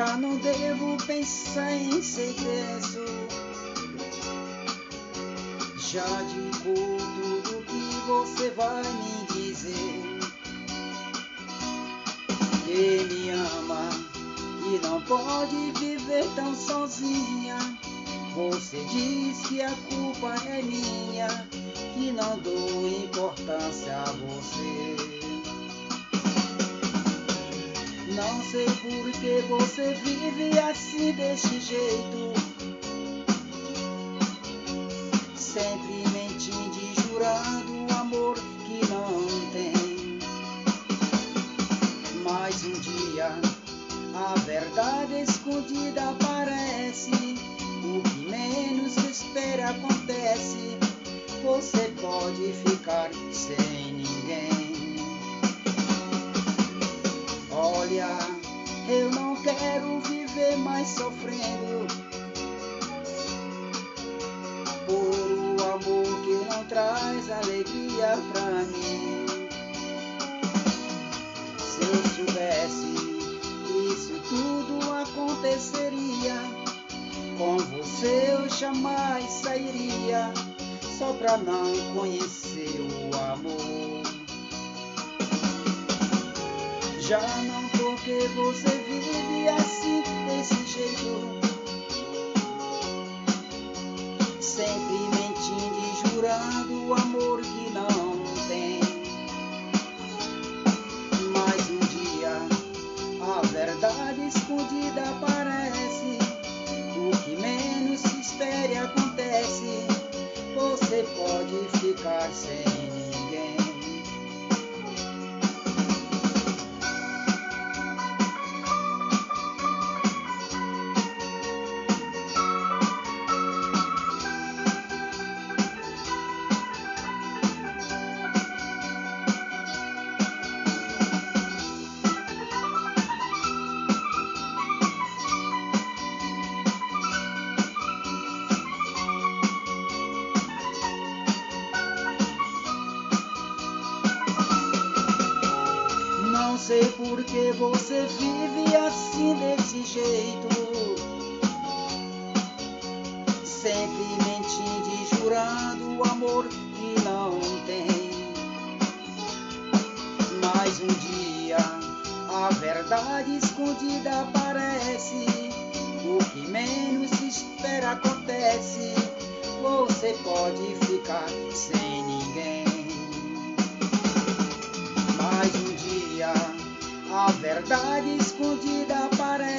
Já não devo pensar em segredo. Já digo tudo que você vai me dizer. Que me ama e não pode viver tão sozinha. Você diz que a culpa é minha, que não dou importância a você. Não sei por que você vive assim desse jeito, sempre mentindo e jurando um amor que não tem. Mas um dia a verdade escondida aparece, o que menos espera acontece. Você pode ficar sem ninguém. Olha, eu não quero viver mais sofrendo por um amor que não traz alegria pra mim. Se eu soubesse isso tudo aconteceria, com você eu jamais sairia, só pra não conhecer o amor. Já não porque você vive assim, desse jeito, sempre mentindo e jurando o amor que não tem. Mas um dia a verdade escondida aparece, o que menos se espere acontece. Você pode ficar sem ninguém. Não sei por que você vive assim desse jeito, sempre mentindo e jurando o amor que não tem. Mas um dia a verdade escondida aparece, o que menos se espera acontece. Você pode ficar sem ninguém. Mas um dia a verdade escondida aparece,